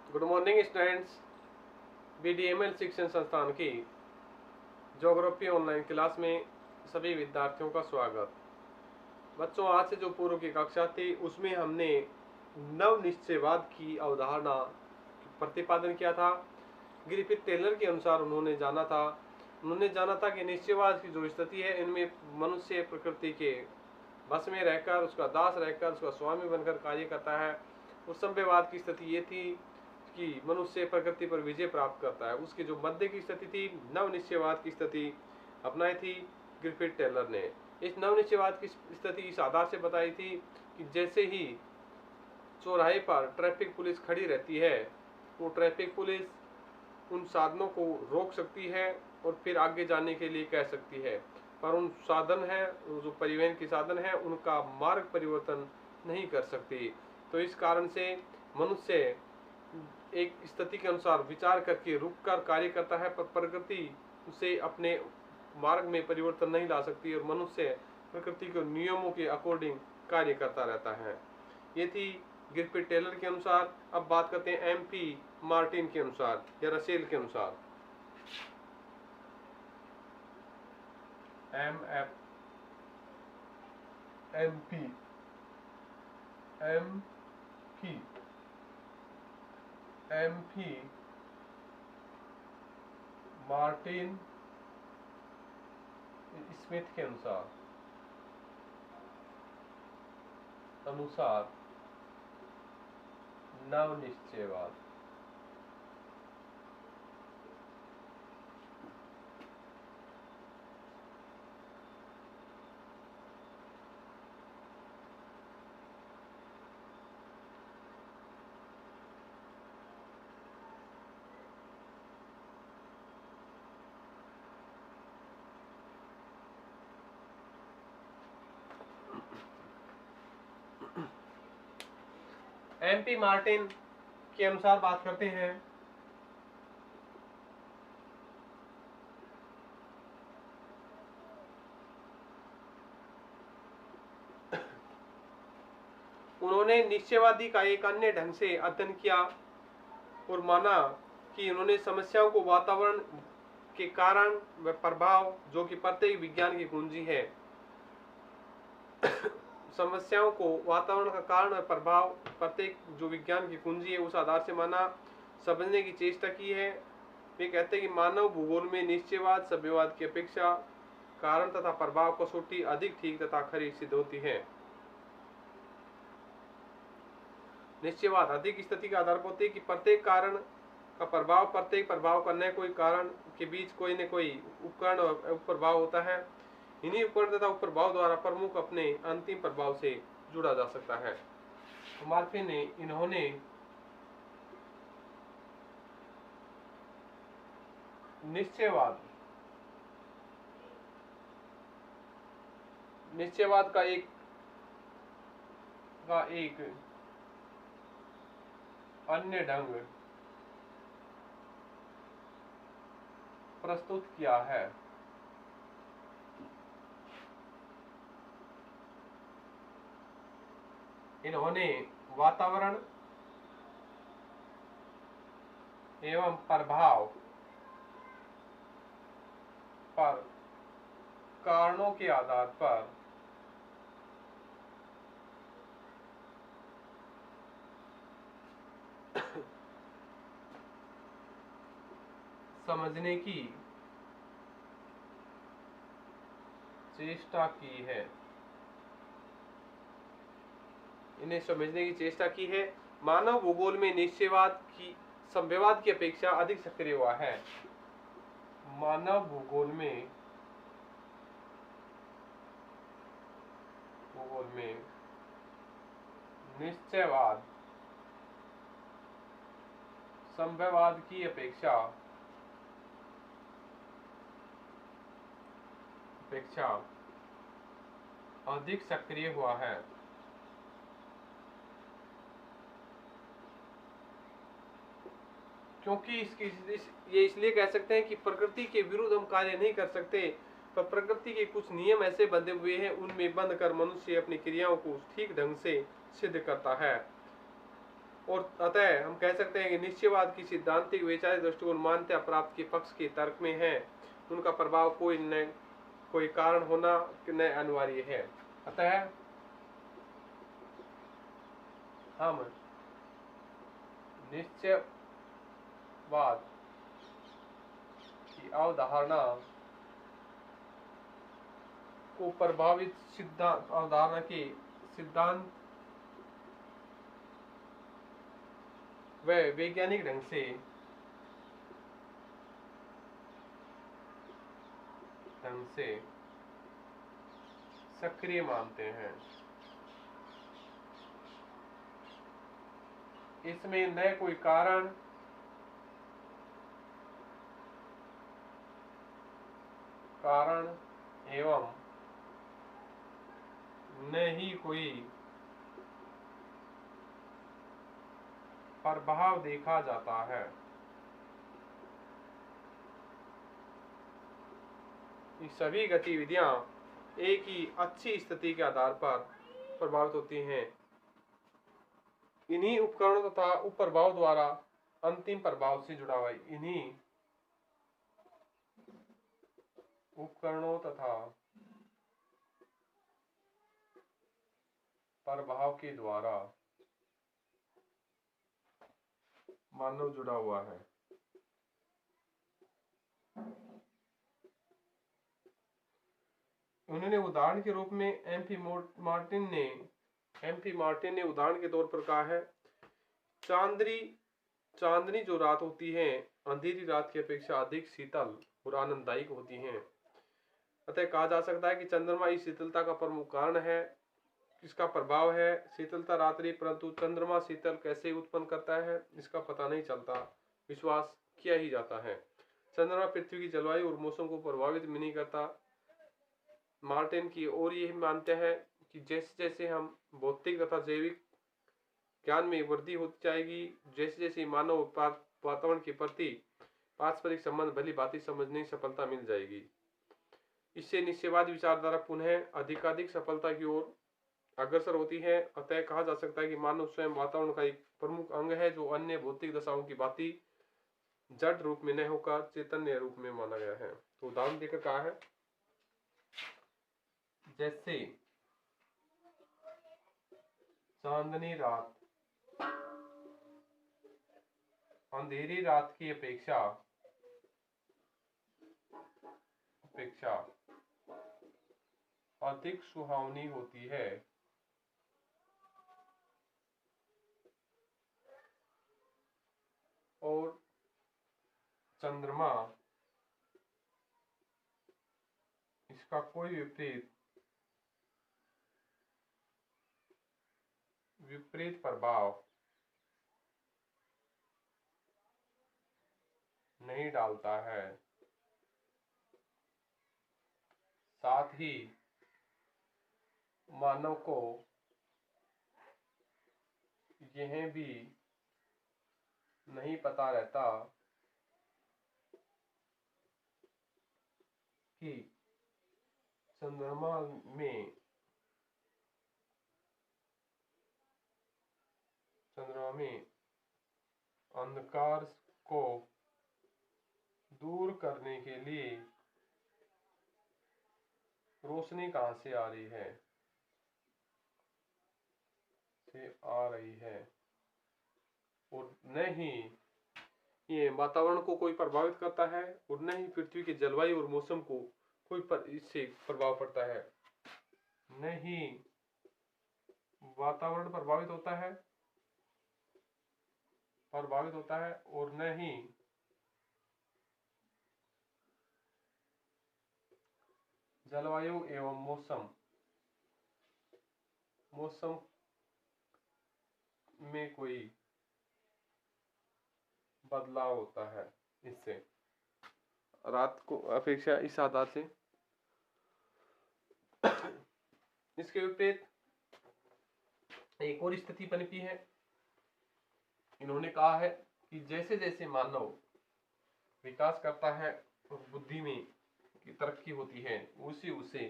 Good morning students. BDML शिक्षण संस्थान की ज्योग्राफी ऑनलाइन क्लास में सभी विद्यार्थियों का स्वागत। बच्चों, आज से जो पूर्व की कक्षा थी उसमें हमने नव निश्चयवाद की अवधारणा प्रतिपादन किया था। ग्रिफिथ टेलर के अनुसार उन्होंने जाना था कि निश्चयवाद की जो स्थिति है इनमें मनुष्य प्रकृति के बस में रहकर, उसका दास रहकर, उसका स्वामी बनकर कार्य करता है। उस संभववाद की स्थिति ये थी कि मनुष्य प्रकृति पर विजय प्राप्त करता है। उसकी जो मध्य की स्थिति थी, नव निश्चयवाद की स्थिति अपनाई थी ग्रिफिथ टेलर ने। इस नव निश्चयवाद की स्थिति इस आधार से बताई थी कि जैसे ही चौराहे पर ट्रैफिक पुलिस खड़ी रहती है, वो ट्रैफिक पुलिस उन साधनों को रोक सकती है और फिर आगे जाने के लिए कह सकती है, पर उन साधन है, जो परिवहन के साधन है, उनका मार्ग परिवर्तन नहीं कर सकती। तो इस कारण से मनुष्य एक स्थिति के अनुसार विचार करके रुककर कार्य करता है, पर प्रकृति उसे अपने मार्ग में परिवर्तन नहीं ला सकती और मनुष्य प्रकृति के नियमों के अकॉर्डिंग कार्य करता रहता है। ये थी ग्रिफिथ टेलर के अनुसार। अब बात करते हैं MP मार्टिन के अनुसार या रसेल के अनुसार। MP मार्टिन स्मिथ के अनुसार नव निश्चयवाद। MP मार्टिन के अनुसार बात करते हैं। उन्होंने निश्चयवादी का एक अन्य ढंग से अध्ययन किया और माना कि उन्होंने समस्याओं को वातावरण के कारण व प्रभाव, जो कि प्रत्येक विज्ञान की कुंजी है, समस्याओं को वातावरण का कारण और प्रभाव प्रत्येक जो विज्ञान की कुंजी है उस आधार से माना, समझने की चेष्टा की है। वे कहते हैं कि मानव भूगोल में निश्चयवाद सभ्यवाद की अपेक्षा कारण तथा प्रभाव कसौटी अधिक ठीक तथा खरी सिद्ध होती है। निश्चयवाद अधिक स्थिति के आधार पर होती है कि प्रत्येक कारण का प्रभाव, प्रत्येक प्रभाव का न कोई कारण के बीच कोई न कोई उपकरण और प्रभाव होता है। इन्हीं उपकरण तथा प्रभाव द्वारा प्रमुख अपने अंतिम प्रभाव से जुड़ा जा सकता है। मार्टिन ने इन्होंने निश्चयवाद का एक अन्य ढंग प्रस्तुत किया है। इन्होंने वातावरण एवं प्रभाव पर कारणों के आधार पर समझने की चेष्टा की है। इन्हें समझने की चेष्टा की है। मानव भूगोल में निश्चयवाद की संभववाद की अपेक्षा अधिक सक्रिय हुआ है। मानव भूगोल में निश्चयवाद संभववाद की अपेक्षा अधिक सक्रिय हुआ है। क्योंकि ये इसलिए कह सकते हैं कि प्रकृति के विरुद्ध हम कार्य नहीं कर सकते, पर प्रकृति के कुछ नियम ऐसे बंधे हुए हैं, उनमें बंध कर मनुष्य अपनी क्रियाओं को ठीक ढंग से सिद्ध करता है। और अतः हम कह सकते हैं कि निश्चयवाद की सिद्धांतिक वैचारिक दृष्टिकोण मान्यता प्राप्त के पक्ष के तर्क में है। उनका प्रभाव कोई कारण होना न अनिवार्य है। अतः हम निश्चयवाद की अवधारणा को प्रभावित सिद्धांत अवधारणा के सिद्धांत व वैज्ञानिक ढंग से सक्रिय मानते हैं। इसमें न कोई कारण एवं न ही कोई प्रभाव देखा जाता है। ये सभी गतिविधियां एक ही अच्छी स्थिति के आधार पर प्रभावित होती हैं। इन्हीं उपकरणों तथा उप प्रभाव द्वारा अंतिम प्रभाव से जुड़ा हुआ है। इन्हीं उपकरणों तथा प्रभाव के द्वारा मानव जुड़ा हुआ है। उन्होंने उदाहरण के रूप में एम.पी. मार्टिन ने उदाहरण के तौर पर कहा है, चांदनी जो रात होती है अंधेरी रात की अपेक्षा अधिक शीतल और आनंददायक होती है। अतः कहा जा सकता है कि चंद्रमा इस शीतलता का प्रमुख कारण है। इसका प्रभाव है शीतलता रात्रि, परंतु चंद्रमा शीतल कैसे उत्पन्न करता है इसका पता नहीं चलता, विश्वास किया ही जाता है। चंद्रमा पृथ्वी की जलवायु और मौसम को प्रभावित नहीं करता। मार्टिन की और यह मानते हैं कि जैसे जैसे हम भौतिक तथा जैविक ज्ञान में वृद्धि होती जाएगी, जैसे जैसे मानव वातावरण के प्रति पारस्परिक संबंध भली भांति समझने की सफलता मिल जाएगी। इससे निश्चयवादी विचारधारा पुनः अधिकाधिक सफलता की ओर अग्रसर होती है। अतः कहा जा सकता है कि मानव स्वयं वातावरण का एक प्रमुख अंग है, जो अन्य भौतिक दशाओं की भांति जड़ रूप में न होकर चैतन्य रूप में माना गया है। तो उदाहरण देकर कहा है, जैसे चांदनी रात अंधेरी रात की अपेक्षा अधिक सुहावनी होती है, और चंद्रमा इसका कोई विपरीत प्रभाव नहीं डालता है। साथ ही मानव को यह भी नहीं पता रहता कि चंद्रमा में अंधकार को दूर करने के लिए रोशनी कहां से आ रही है, और न ही ये वातावरण को कोई प्रभावित करता है, और न ही पृथ्वी की जलवायु और मौसम को कोई इससे प्रभाव पड़ता है। न ही वातावरण प्रभावित होता है और न ही जलवायु एवं मौसम में कोई बदलाव होता है। इससे रात को अपेक्षा इस आधार से इसके विपरीत एक और स्थिति पनपी है। इन्होंने कहा है कि जैसे जैसे मानव विकास करता है और बुद्धि में की तरक्की होती है, उसे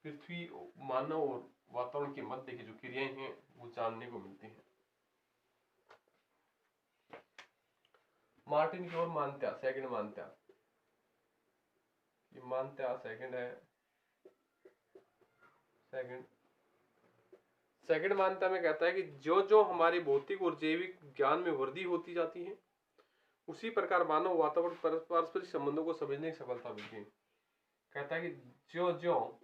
पृथ्वी, मानव और वातावरण के मध्य की जो क्रियाएं हैं वो जानने को मिलती हैं। मार्टिन की ओर मान्यता, सेकंड मान्यता, ये मान्यता सेकंड है। सेकंड मान्यता में कहता है कि जो जो हमारी भौतिक और जैविक ज्ञान में वृद्धि होती जाती है, उसी प्रकार मानव वातावरण पारस्परिक संबंधों को समझने की सफलता मिलती है। कहता है कि जो जो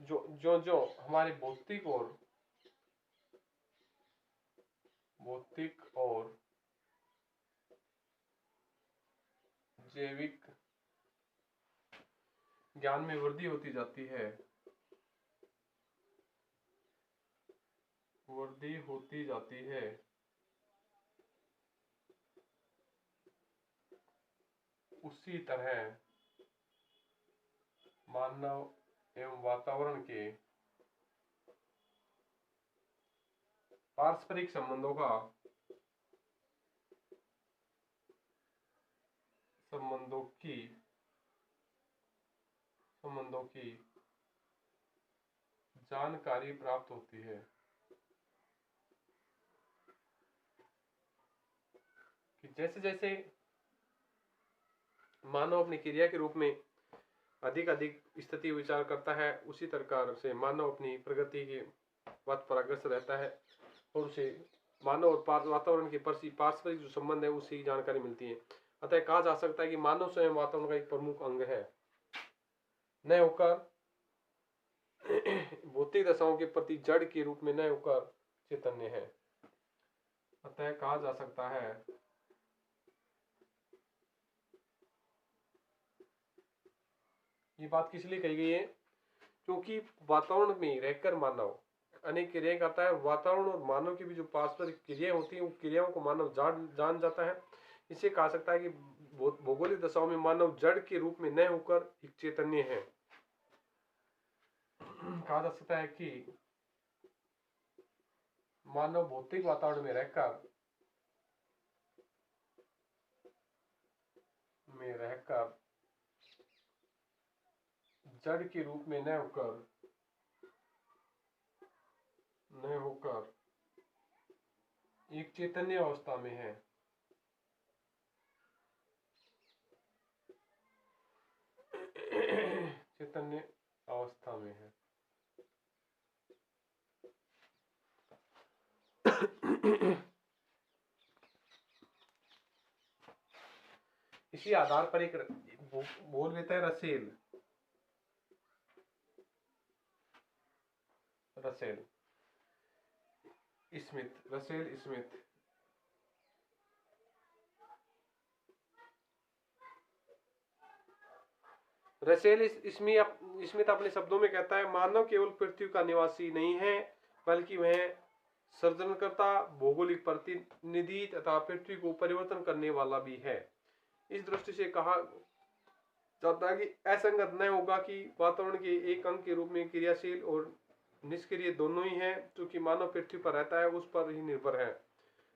जो जो जो हमारे भौतिक और जैविक ज्ञान में वृद्धि होती जाती है, उसी तरह मानव एवं वातावरण के पारस्परिक संबंधों की जानकारी प्राप्त होती है। कि जैसे जैसे मानव अपनी क्रिया के रूप में अधिक अधिक स्थिति विचार करता है, उसी प्रकार से मानव अपनी प्रगति के पथ पर अग्रसर रहता है और उसे मानव और वातावरण के पारस्परिक जो संबंध है उसकी जानकारी मिलती है। अतः कहा जा सकता है कि मानव स्वयं वातावरण का एक प्रमुख अंग है, न होकर भौतिक दशाओं के प्रति जड़ के रूप में न होकर चैतन्य है। अतः कहा जा सकता है ये बात किस लिए कही गई है, क्योंकि वातावरण में रहकर मानव अनेक क्रियाएं करता है। वातावरण और मानव की भी जो पारस्परिक क्रियाएं होती हैं, उन क्रियाओं को मानव जान जाता है। इसे कहा सकता है कि भौगोलिक दशाओं में मानव जड़ के रूप में न होकर एक चैतन्य है। कहा जा सकता है कि मानव भौतिक वातावरण में रहकर जड़ के रूप में न होकर एक चैतन्य अवस्था में है। चैतन्य अवस्था में है। इसी आधार पर एक बोल देता है रसेल स्मिथ स्मिथ अपने शब्दों में कहता है, मानव केवल पृथ्वी का निवासी नहीं है, बल्कि वह सृजनकर्ता, भौगोलिक प्रतिनिधि तथा पृथ्वी को परिवर्तन करने वाला भी है। इस दृष्टि से कहा जाता है कि असंगत न होगा कि वातावरण के एक अंग के रूप में क्रियाशील और निष्क्रिय दोनों ही है, क्योंकि मानव पृथ्वी पर रहता है, उस पर ही निर्भर है।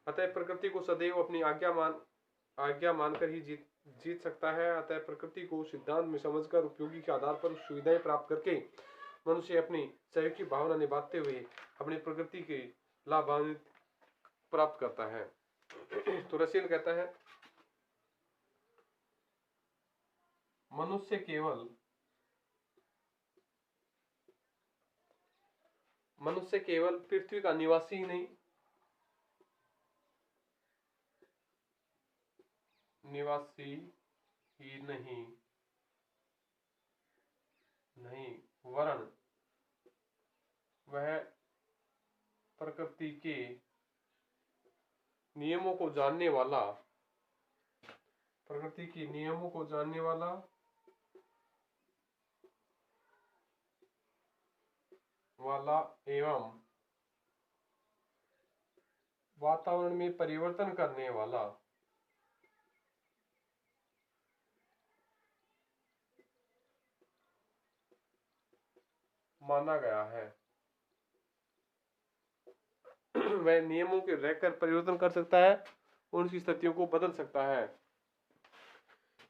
अतः प्रकृति को सदैव अपनी आज्ञा मानकर ही जीत सकता है। अतः प्रकृति को सिद्धांत में समझकर उपयोगी के आधार पर सुविधाएं प्राप्त करके मनुष्य अपनी सहयोग की भावना निभाते हुए अपनी प्रकृति के लाभान्वित प्राप्त करता है। तो रसेल कहता है, मनुष्य केवल पृथ्वी का निवासी ही नहीं वरन वह प्रकृति के नियमों को जानने वाला एवं वातावरण में परिवर्तन करने वाला माना गया है। वह नियमों के रहकर परिवर्तन कर सकता है, उनकी स्थितियों को बदल सकता है।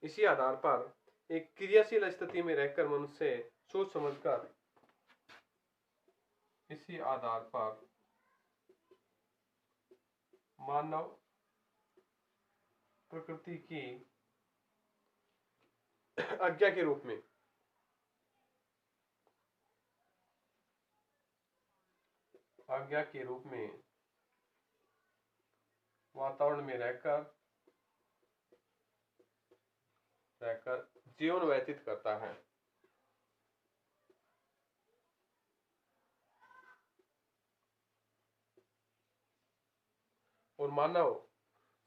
इसी आधार पर एक क्रियाशील स्थिति में रहकर मनुष्य सोच समझकर मानव प्रकृति की आज्ञा के रूप में वातावरण में रहकर जीवन व्यतीत करता है। और मानव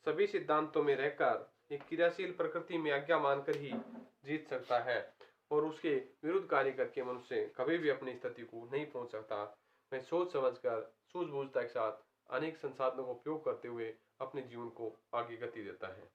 सभी सिद्धांतों में रहकर एक क्रियाशील प्रकृति में आज्ञा मानकर ही जीत सकता है, और उसके विरुद्ध कार्य करके मनुष्य कभी भी अपनी स्थिति को नहीं पहुंच सकता। मैं सोच समझकर सूझबूझता के साथ अनेक संसाधनों का उपयोग करते हुए अपने जीवन को आगे गति देता है।